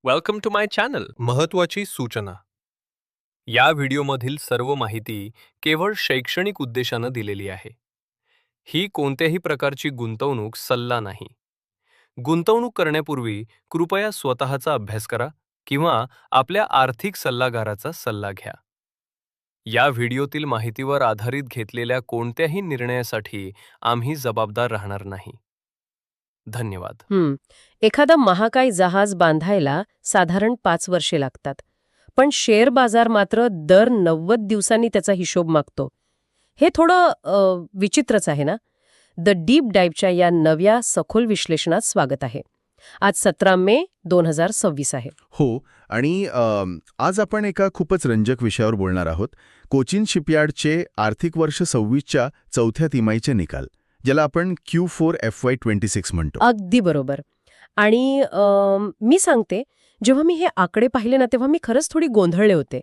Welcome to my channel. महत्त्वाची सूचना. या व्हिडिओमधील सर्व माहिती केवळ शैक्षणिक उद्देशानं दिलेली आहे. ही कोणत्याही प्रकारची गुंतवणूक सल्ला नाही. गुंतवणूक करण्यापूर्वी कृपया स्वतःचा अभ्यास करा किंवा आपल्या आर्थिक सल्लागाराचा सल्ला घ्या. या व्हिडिओतील माहितीवर आधारित घेतलेल्या कोणत्याही निर्णयासाठी आम्ही जबाबदार राहणार नाही. धन्यवाद. एखादं महाकाय जहाज बांधायला साधारण 5 वर्षे लागतात, पण शेअर बाजार मात्र दर 90 दिवसांनी त्याचा हिशोब मागतो. हे थोडं विचित्रच आहे ना? द डीप डाईव्हच्या या नव्या सखोल विश्लेषणात स्वागत आहे. आज 17 मे 2026 आहे. हो, आणि आज आपण एका खूपच रंजक विषयावर बोलणार आहोत. कोचिन शिपयार्डचे आर्थिक वर्ष 26च्या चौथ्या तिमाहीचे निकाल, ज्याला आपण Q4 FY26 म्हणतो. अगदी बरोबर. आणि मी सांगते, जेव्हा मी हे आकडे पाहिले ना, तेव्हा मी खरंच थोडी गोंधळले होते.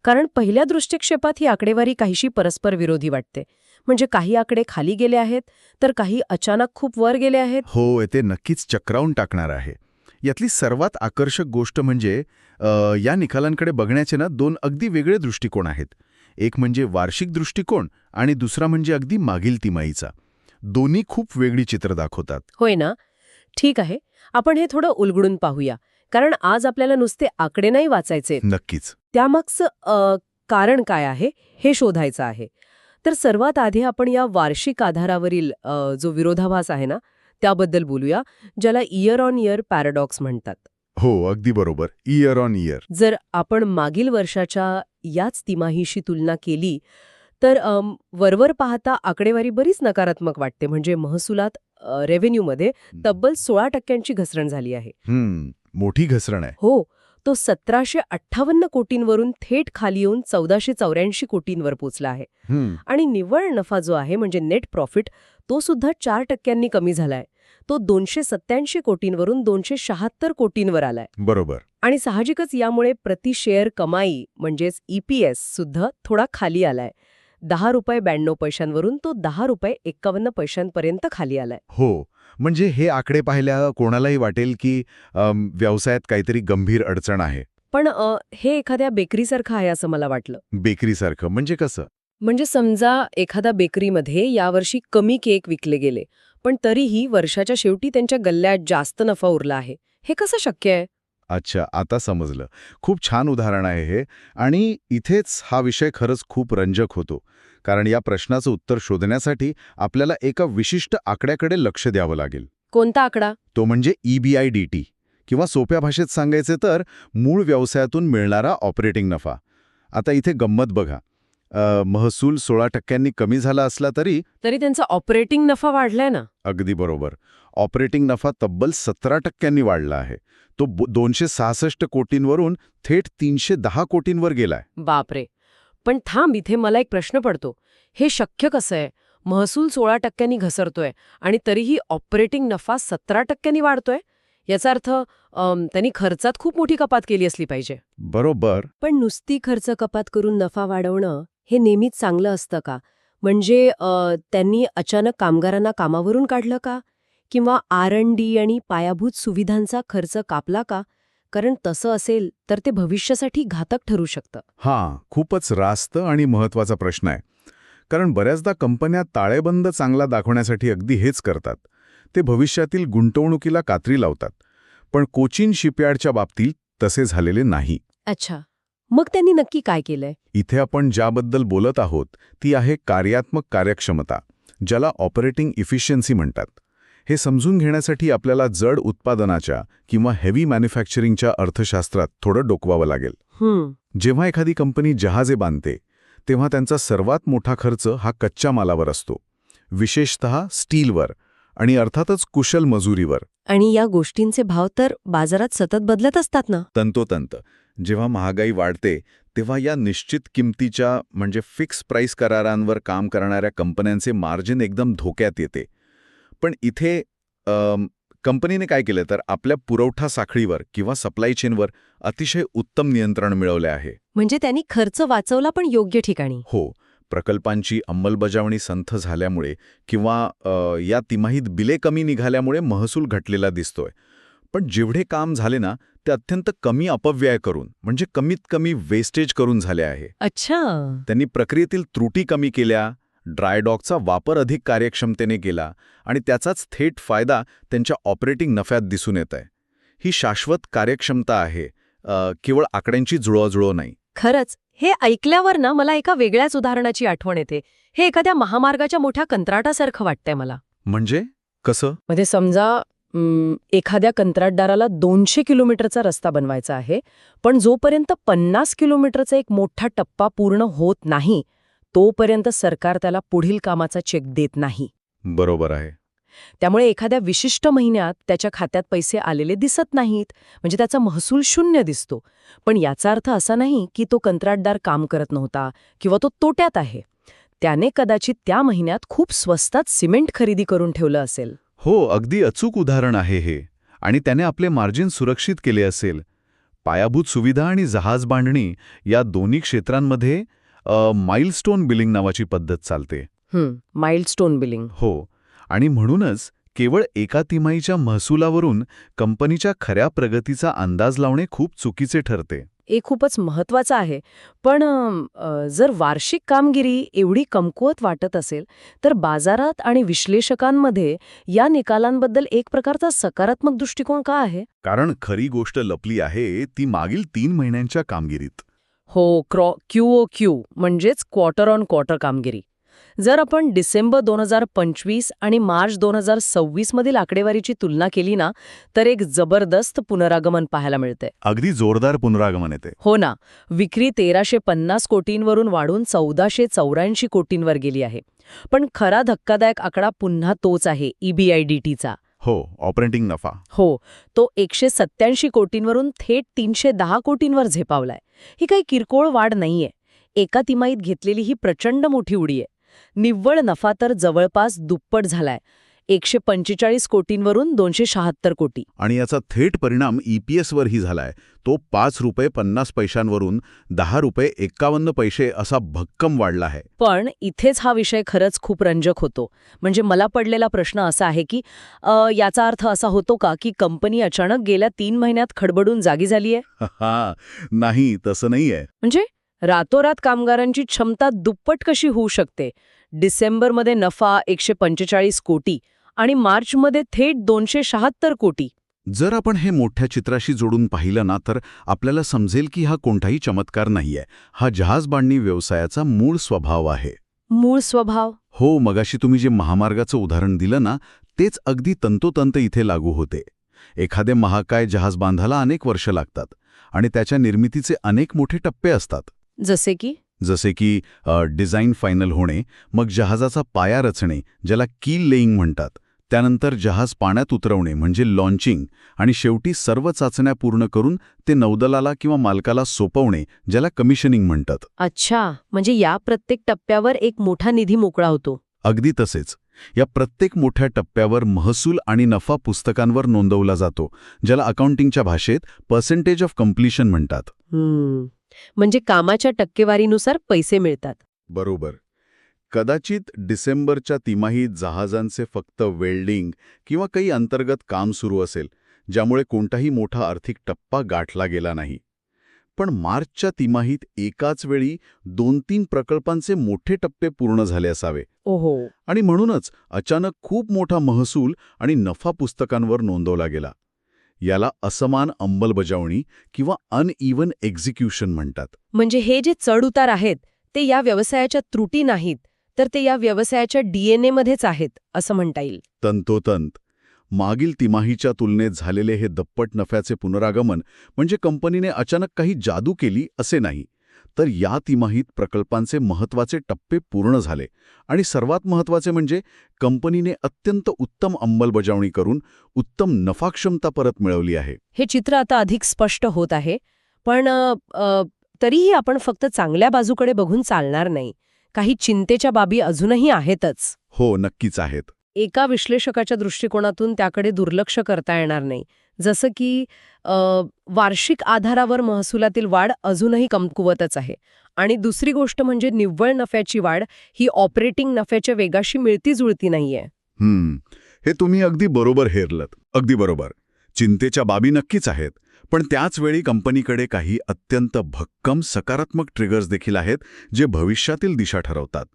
कारण पहिल्या दृष्टिक्षेपात ही आकडेवारी काहीशी परस्पर विरोधी वाटते. म्हणजे काही आकडे खाली गेले आहेत, तर काही अचानक खूप वर गेले आहेत. हो, ते नक्कीच चक्रावून टाकणार आहे. यातली सर्वात आकर्षक गोष्ट म्हणजे या निकालांकडे बघण्याचे ना 2 अगदी वेगळे दृष्टिकोन आहेत. एक म्हणजे वार्षिक दृष्टिकोन आणि दुसरा म्हणजे अगदी मागील तिमाहीचा. दोन्ही खूप वेगळी चित्र दाखवतात. होय ना? ठीक आहे, आपण हे थोडं उलगडून पाहूया. कारण आज आपल्याला नुसते आकडे नाही वाचायचे. नक्कीच. त्यामागचं कारण काय आहे हे शोधायचं आहे. तर सर्वात आधी आपण या वार्षिक आधारावरील जो विरोधाभास आहे ना, त्याबद्दल बोलूया, ज्याला इयर ऑन इयर पॅराडॉक्स म्हणतात. हो, अगदी बरोबर. Year on year. जर आपण मागील वर्षाच्या याच तिमाहीशी तुलना केली तर वरवर पाहता आकडेवारी बरीच नकारात्मक वाटते. म्हणजे महसुलात रेव्हेन्यूमध्ये तब्बल 16% घसरण झाली आहे. मोठी घसरण आहे. हो, तो 1758 कोटींवरून थेट खाली येऊन 1484 कोटींवर पोचला आहे. आणि निव्वळ नफा जो आहे म्हणजे नेट प्रॉफिट, तो सुद्धा 4% कमी झालाय. तो 287 कोटींवरून 276 कोटींवर आलाय. बरोबर. आणि साहजिकच यामुळे प्रति शेअर कमाई म्हणजेच EPS सुद्धा थोडा खाली आलाय. 10 रुपये 92 पैशांवरून तो 10 रुपये 51 पैशांपर्यंत खाली आलाय. हो, म्हणजे हे आकडे पाहिल्या कोणालाही वाटेल की व्यवसायात काहीतरी गंभीर अडचण आहे. पण हे एखाद्या बेकरीसारखं आहे असं मला वाटलं. बेकरीसारखं म्हणजे कसं? म्हणजे समजा एखाद्या बेकरीमध्ये यावर्षी कमी केक विकले गेले, पण तरीही वर्षाच्या शेवटी त्यांच्या गल्ल्यात जास्त नफा उरला आहे. हे कसं शक्य आहे? अच्छा, आता समजलं. खूप छान उदाहरण आहे हे. आणि इथेच हा विषय खरंच खूप रंजक होतो. कारण या प्रश्नाचं उत्तर शोधण्यासाठी आपल्याला एका विशिष्ट आकड्याकडे लक्ष द्यावं लागेल. कोणता आकडा? तो म्हणजे EBIDT, किंवा सोप्या भाषेत सांगायचे तर मूळ व्यवसायातून मिळणारा ऑपरेटिंग नफा. आता इथे गंमत बघा. महसूल 16% कमी झाला असला तरी त्यांचा ऑपरेटिंग नफा वाढलाय ना. अगदी बरोबर. ऑपरेटिंग नफा तब्बल 17% वाढला आहे. तो 266 कोटींवरून थेट 310 कोटींवर गेलाय. बापरे. पण थांब, इथे मला एक प्रश्न पडतो. हे शक्य कसं आहे? महसूल 16% घसरतोय आणि तरीही ऑपरेटिंग नफा 17% वाढतोय. याचा अर्थ त्यांनी खर्चात खूप मोठी कपात केली असली पाहिजे. बरोबर. पण नुसती खर्च कपात करून नफा वाढवणं हे नेहमीच चांगलं असतं का? म्हणजे त्यांनी अचानक कामगारांना कामावरून काढलं का? किंवा R&D आणि पायाभूत सुविधांचा खर्च कापला का? कारण तसं असेल तर ते भविष्यासाठी घातक ठरू शकतं. हां, खूपच रास्त आणि महत्त्वाचा प्रश्न आहे. कारण बऱ्याचदा कंपन्या ताळेबंद चांगला दाखवण्यासाठी अगदी हेच करतात. ते भविष्यातील गुंतवणुकीला कात्री लावतात. पण कोचिन शिपयार्डच्या बाबतीत तसे झालेले नाही. अच्छा, मग त्यांनी नक्की काय केलंय? इथे आपण ज्याबद्दल बोलत आहोत ती आहे कार्यात्मक कार्यक्षमता, ज्याला ऑपरेटिंग इफिशियन्सी म्हणतात. हे समजून घेण्यासाठी आपल्याला जड उत्पादनाच्या किंवा हेवी मॅन्युफॅक्चरिंगच्या अर्थशास्त्रात थोडं डोकवावं लागेल. जेव्हा एखादी कंपनी जहाजे बांधते तेव्हा त्यांचा सर्वात मोठा खर्च हा कच्च्या मालावर असतो, विशेषतः स्टीलवर आणि अर्थातच कुशल मजुरीवर. आणि या गोष्टींचे भाव तर बाजारात सतत बदलत असतात ना. तंतोतंत. जेव्हा महागाई वाढते तेव्हा या निश्चित किमतीच्या म्हणजे फिक्स प्राईस करारांवर काम करणाऱ्या कंपन्यांचे मार्जिन एकदम धोक्यात येते. पण इथे कंपनीने काय केलं तर आपल्या पुरवठा साखळीवर किंवा सप्लाय चेनवर अतिशय उत्तम नियंत्रण मिळवले आहे. म्हणजे त्यांनी खर्च वाचवला, पण योग्य ठिकाणी. हो, प्रकल्पांची अंमलबजावणी संथ झाल्यामुळे किंवा या तिमाहीत बिले कमी निघाल्यामुळे महसूल घटलेला दिसतोय. पण जेवढे काम झाले ना ते अत्यंत कमी अपव्यय करून म्हणजे कमीत कमी वेस्टेज करून झाले आहे. अच्छा. त्यांनी प्रक्रियेतील त्रुटी कमी केल्या, ड्रायडॉकचा वापर अधिक कार्यक्षमतेने केला आणि त्याचाच थेट फायदा त्यांच्या ऑपरेटिंग नफ्यात दिसून येत आहे. ही शाश्वत कार्यक्षमता आहे, केवळ आकड्यांची जुळवाजुळव नाही. खरंच हे ऐकल्यावर ना मला एका वेगळ्याच उदाहरणाची आठवण येते. हे एखाद्या महामार्गाच्या मोठ्या कंत्राटासारखं वाटतंय मला. म्हणजे कसं? म्हणजे समजा एखाद्या कंत्राटदाराला 200 किलोमीटरचा रस्ता बनवायचा आहे, पण जोपर्यंत 50 किलोमीटरचा एक मोठा टप्पा पूर्ण होत नाही तोपर्यंत सरकार त्याला पुढील कामाचा चेक देत नाही. बरोबर आहे. त्यामुळे एखाद्या विशिष्ट महिन्यात त्याच्या खात्यात पैसे आलेले दिसत नाहीत, म्हणजे त्याचा महसूल शून्य दिसतो. पण याचा अर्थ असा नाही की तो कंत्राटदार काम करत नव्हता किंवा तो तोट्यात आहे. त्याने कदाचित त्या महिन्यात खूप स्वस्तात सिमेंट खरेदी करून ठेवलं असेल. हो, अगदी अचूक उदाहरण आहे हे. आणि त्याने आपले मार्जिन सुरक्षित केले असेल. पायाभूत सुविधा आणि जहाज बांधणी या दोन्ही क्षेत्रांमध्ये माइलस्टोन बिलिंग नावाची पद्धत चालते. Milestone billing. हो, आणि म्हणूनच केवळ एका तिमाहीच्या महसुलावरून कंपनीच्या खऱ्या प्रगतीचा अंदाज लावणे खूप चुकीचे ठरते. हे खूपच महत्वाचं आहे. पण जर वार्षिक कामगिरी एवढी कमकुवत वाटत असेल तर बाजारात आणि विश्लेषकांमध्ये या निकालांबद्दल एक प्रकारचा सकारात्मक दृष्टिकोन का आहे? कारण खरी गोष्ट लपली आहे ती मागील 3 महिन्यांच्या कामगिरीत. हो, QoQ म्हणजेच क्वार्टर ऑन क्वार्टर कामगिरी. जर आपण डिसेंबर 2025 आणि मार्च 2026 मधील आकडेवारीची तुलना केली ना, तर एक जबरदस्त पुनरागमन पाहायला मिळते. अगदी जोरदार पुनरागमन येते. हो ना. विक्री 1350 कोटींवरून वाढून 1484 कोटींवर गेली आहे. पण खरा धक्कादायक आकडा पुन्हा तोच आहे, EBIDTचा. हो, ऑपरेटिंग नफा. हो, तो 187 कोटींवरून थेट 310 कोटींवर झेपावलाय. ही काही किरकोळ वाढ नाहीये. एका तिमाहीत घेतलेली ही प्रचंड मोठी उडी आहे. निव्वळ नफा तर जवळपास दुप्पट झालाय, 145 कोटींवरून 276 कोटी. आणि याचा थेट परिणाम EPS वरही झालाय. तो ₹5.50 वरून ₹10.51 असा भक्कम वाढला आहे. पण इथेच हा विषय खरंच खूप रंजक होतो. म्हणजे मला पडलेला प्रश्न असा आहे की याचा अर्थ असा होतो का की कंपनी अचानक गेल्या 3 महिन्यात खडबडून जागी झालीये? नाही, तसं नाहीये. म्हणजे रातोरात कामगारांची क्षमता दुप्पट कशी होऊ शकते? डिसेंबरमध्ये नफा 145 कोटी आणि मार्चमध्ये थेट 276 कोटी. जर आपण हे मोठ्या चित्राशी जोडून पाहिलं ना, तर आपल्याला समजेल की हा कोणताही चमत्कार नाहीये. हा जहाज बांधणी व्यवसायाचा मूळ स्वभाव आहे. मूळ स्वभाव? हो, मगाशी तुम्ही जे महामार्गाचं उदाहरण दिलं ना, तेच अगदी तंतोतंत इथे लागू होते. एखादे महाकाय जहाज बांधायला अनेक वर्ष लागतात आणि त्याच्या निर्मितीचे अनेक मोठे टप्पे असतात. जसे की डिझाईन फायनल होणे, मग जहाजाचा पाया रचणे ज्याला कील लेईंग म्हणतात, त्यानंतर जहाज पाण्यात उतरवणे म्हणजे लॉन्चिंग, आणि शेवटी सर्व चाचण्या पूर्ण करून ते नौदलाला किंवा मालकाला सोपवणे ज्याला कमिशनिंग म्हणतात. अच्छा, म्हणजे या प्रत्येक टप्प्यावर एक मोठा निधी मोकळा होतो. अगदी तसेच. या प्रत्येक मोठ्या टप्प्यावर महसूल आणि नफा पुस्तकांवर नोंदवला जातो, ज्याला अकाउंटिंगच्या भाषेत पर्सेंटेज ऑफ कम्प्लिशन म्हणतात. म्हणजे कामाच्या टक्केवारीनुसार पैसे मिळतात. बरोबर. कदाचित डिसेंबरच्या तिमाहीत जहाजांचे फक्त वेल्डिंग किंवा काही अंतर्गत काम सुरू असेल, ज्यामुळे कोणताही मोठा आर्थिक टप्पा गाठला गेला नाही. पण मार्चच्या तिमाहीत एकाच वेळी 2-3 प्रकल्पांचे मोठे टप्पे पूर्ण झाले असावे. ओहो. आणि म्हणूनच अचानक खूप मोठा महसूल आणि नफा पुस्तकांवर नोंदवला गेला. याला असमान अंमलबजावणी किंवा अनइव्हन एक्झिक्युशन म्हणतात. म्हणजे हे जे चढउतार आहेत ते या व्यवसायाच्या त्रुटी नाहीत, तर ते या व्यवसायाच्या DNA मध्येच आहेत असं म्हणता येईल. तंतोतंत. मागील तिमाहीच्या तुलनेत झालेले हे दप्पट नफ्याचे पुनरागमन म्हणजे कंपनीने अचानक काही जादू केली असे नाही, तर या तिमाहीत प्रकल्पांचे महत्त्वाचे टप्पे पूर्ण झाले आणि सर्वात महत्त्वाचे म्हणजे कंपनीने अत्यंत उत्तम अंमलबजावणी करून उत्तम नफाक्षमता परत मिळवली आहे. हे चित्र आता अधिक स्पष्ट होत आहे. पण तरीही आपण फक्त चांगल्या बाजूकडे बघून चालणार नाही. काही चिंतेच्या बाबी अजूनही आहेतच. हो, नक्कीच आहेत. एका विश्लेषकाच्या दृष्टिकोनातून त्याकडे दुर्लक्ष करता येणार नाही. जसं की वार्षिक आधारावर महसुलातील वाढ अजूनही कमकुवतच आहे. आणि दुसरी गोष्ट म्हणजे निव्वळ नफ्याची वाढ ही ऑपरेटिंग नफ्याच्या वेगाशी मिळती जुळती नाहीये. हे तुम्ही अगदी बरोबर हेरलत. अगदी बरोबर. चिंतेच्या बाबी नक्कीच आहेत, पण त्याच वेळी कंपनीकडे काही अत्यंत भक्कम सकारात्मक ट्रिगर्स देखील आहेत जे भविष्यातील दिशा ठरवतात.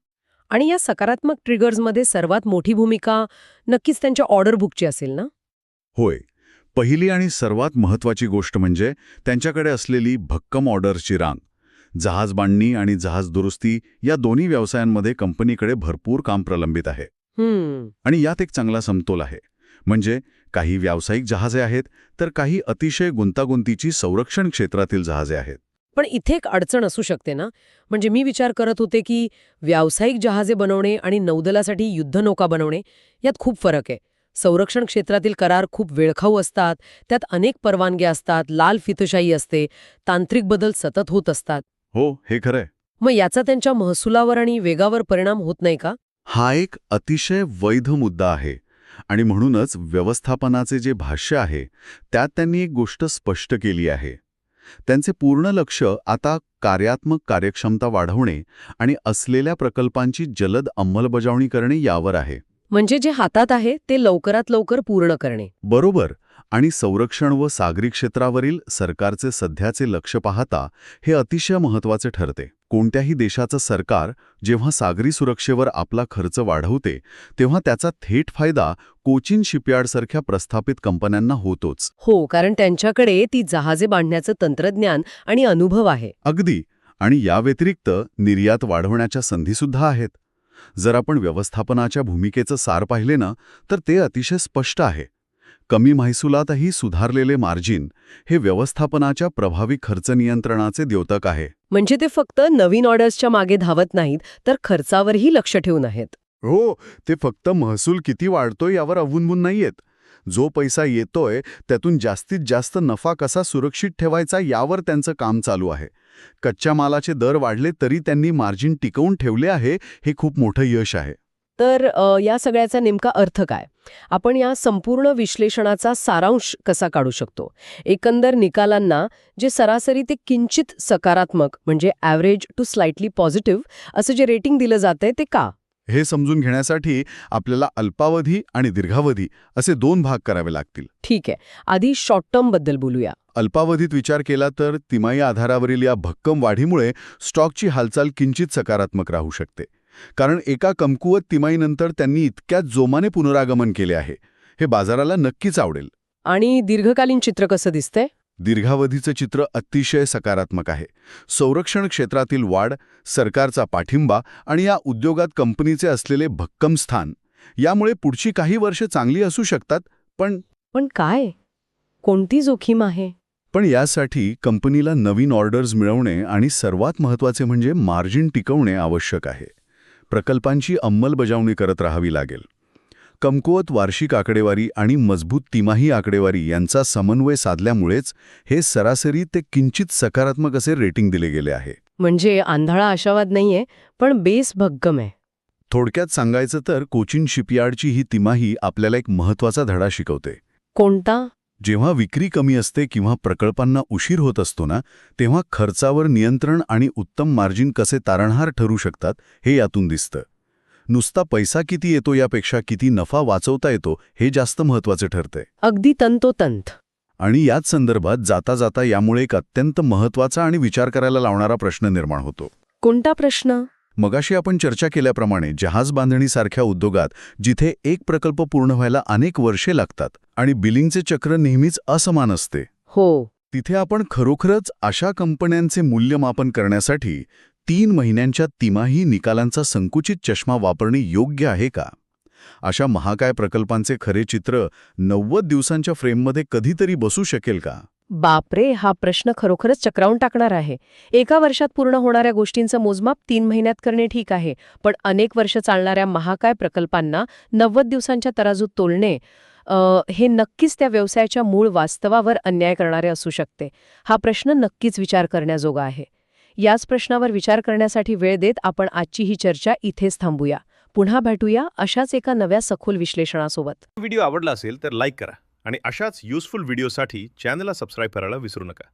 आणि या सकारात्मक ट्रिगर्समध्ये सर्वात मोठी भूमिका नक्कीच त्यांच्या ऑर्डर बुकची असेल ना? होय, पहिली आणि सर्वात महत्त्वाची गोष्ट म्हणजे त्यांच्याकडे असलेली भक्कम ऑर्डर्सची रांग. जहाज बांधणी आणि जहाज दुरुस्ती या दोन्ही व्यवसायांमध्ये कंपनीकडे भरपूर काम प्रलंबित आहे. आणि यात एक चांगला समतोल आहे. म्हणजे काही व्यावसायिक जहाजे आहेत तर काही अतिशय गुंतागुंतीची संरक्षण क्षेत्रातील जहाजे आहेत. पण इथे एक अडचण असू शकते ना? म्हणजे मी विचार करत होते की व्यावसायिक जहाजे बनवणे आणि नौदलासाठी युद्धनौका बनवणे यात खूप फरक आहे. संरक्षण क्षेत्रातील करार खूप वेळखाऊ असतात, त्यात अनेक परवानग्या असतात, लाल फितशाही असते, तांत्रिक बदल सतत होत असतात. हो, हे खरंय. मग याचा त्यांच्या महसुलावर आणि वेगावर परिणाम होत नाही का? हा एक अतिशय वैध मुद्दा आहे आणि म्हणूनच व्यवस्थापनाचे जे भाष्य आहे त्यात त्यांनी एक गोष्ट स्पष्ट केली आहे. त्यांचे पूर्ण लक्ष आता कार्यात्मक कार्यक्षमता वाढवणे आणि असलेल्या प्रकल्पांची जलद अंमलबजावणी करणे यावर आहे. म्हणजे जे हातात आहे ते लवकरात लवकर पूर्ण करणे. बरोबर. आणि संरक्षण व सागरी क्षेत्रावरील सरकारचे सध्याचे लक्ष पाहता हे अतिशय महत्त्वाचे ठरते. कोणत्याही देशाचं सरकार जेव्हा सागरी सुरक्षेवर आपला खर्च वाढवते तेव्हा त्याचा थेट फायदा कोचिन शिपयार्डसारख्या प्रस्थापित कंपन्यांना होतोच. हो, कारण त्यांच्याकडे ती जहाजे बांधण्याचं तंत्रज्ञान आणि अनुभव आहे. अगदी. आणि या व्यतिरिक्त निर्यात वाढवण्याच्या संधीसुद्धा आहेत. जर आपण व्यवस्थापनाच्या भूमिकेचं सार पाहिले ना तर ते अतिशय स्पष्ट आहे. कमी महसुलातही सुधारलेले मार्जिन हे व्यवस्थापनाच्या प्रभावी खर्च नियंत्रणाचे द्योतक आहे. म्हणजे ते फक्त नवीन ऑर्डर्सच्या मागे धावत नाहीत तर खर्चावरही लक्ष ठेवून आहेत. हो, ते फक्त महसूल किती वाढतोय यावर अवलंबून नाहीयेत. जो पैसा येतोय त्यातून जास्तीत जास्त नफा कसा सुरक्षित ठेवायचा यावर त्यांचं काम चालू आहे. कच्च्या मालाचे दर वाढले तरी त्यांनी मार्जिन टिकवून ठेवले आहे, हे खूप मोठं यश आहे. तर या सगळ्याचा नेमका अर्थ काय? आपण या संपूर्ण विश्लेषणाचा सारांश कसा काढू शकतो? एकंदर निकालांना जे सरासरी ते किंचित सकारात्मक म्हणजे ॲव्हरेज टू स्लाइटली पॉझिटिव्ह असं जे रेटिंग दिलं जातंय ते का? हे समजून घेण्यासाठी आपल्याला अल्पावधी आणि दीर्घावधी असे 2 भाग करावे लागतील. ठीक आहे, आधी शॉर्ट टर्म बद्दल बोलूया. अल्पावधीत विचार केला तर तिमाही आधारावरील या भक्कम वाढीमुळे स्टॉकची हालचाल किंचित सकारात्मक राहू शकते. कारण एका कमकुवत तिमाहीनंतर त्यांनी इतक्याच जोमाने पुनरागमन केले आहे. हे बाजाराला नक्कीच आवडेल. आणि दीर्घकालीन चित्र कसं दिसतंय? दीर्घावधीचं चित्र अतिशय सकारात्मक आहे. संरक्षण क्षेत्रातील वाढ, सरकारचा पाठिंबा आणि या उद्योगात कंपनीचे असलेले भक्कम स्थान यामुळे पुढची काही वर्षे चांगली असू शकतात. पण काय? कोणती जोखीम आहे? पण यासाठी कंपनीला नवीन ऑर्डर्स मिळवणे आणि सर्वात महत्त्वाचे म्हणजे मार्जिन टिकवणे आवश्यक आहे. प्रकल्पांची अंमलबजावणी करत राहावी लागेल. कमकुवत वार्षिक आकडेवारी आणि मजबूत तिमाही आकडेवारी यांचा समन्वय साधल्यामुळेच हे सरासरी ते किंचित सकारात्मक असे रेटिंग दिले गेले आहे. म्हणजे आंधळा आशावाद नाहीये, पण बेस भक्कम आहे. थोडक्यात सांगायचं तर कोचिन शिपयार्डची ही तिमाही आपल्याला एक महत्त्वाचा धडा शिकवते. कोणता? जेव्हा विक्री कमी असते किंवा प्रकल्पांना उशीर होत असतो ना तेव्हा खर्चावर नियंत्रण आणि उत्तम मार्जिन कसे तारणहार ठरू शकतात हे यातून दिसतं. नुसता पैसा किती येतो यापेक्षा किती नफा वाचवता येतो हे जास्त महत्त्वाचे ठरते. अगदी तंतोतंत. आणि याच संदर्भात जाता जाता यामुळे एक अत्यंत महत्त्वाचा आणि विचार करायला लावणारा प्रश्न निर्माण होतो. कोणता प्रश्न? मगाशी आपण चर्चा केल्याप्रमाणे जहाज बांधणीसारख्या उद्योगात जिथे एक प्रकल्प पूर्ण व्हायला अनेक वर्षे लागतात आणि बिलिंगचे चक्र नेहमीच असमान असते. हो. तिथे आपण खरोखरच अशा कंपन्यांचे मूल्यमापन करण्यासाठी 3 महिन्यांच्या तिमाही निकालांचा संकुचित चष्मा वापरणे योग्य आहे का? अशा महाकाय प्रकल्पांचे खरे चित्र 90 दिवसांच्या फ्रेममध्ये कधीतरी बसू शकेल का? बापरे, हा प्रश्न खरोखरच चक्रावून टाकणार आहे. एका वर्षात पूर्ण होणाऱ्या गोष्टींचं मोजमाप 3 महिन्यात करणे ठीक आहे, पण अनेक वर्ष चालणाऱ्या महाकाय प्रकल्पांना 90 दिवसांच्या तराजूत तोलणे हे नक्कीच त्या व्यवसायाच्या मूळ वास्तवावर अन्याय करणारे असू शकते. हा प्रश्न नक्कीच विचार करण्याजोगा आहे. याच प्रश्नावर विचार करण्यासाठी वेळ देत आपण आजची ही चर्चा इथेच थांबूया. पुन्हा भेटूया अशाच एका नव्या सखोल विश्लेषणासोबत. व्हिडिओ आवडला असेल तर लाईक करा आणि अशाच युजफुल व्हिडिओसाठी चॅनलला सबस्क्राईब करायला विसरू नका.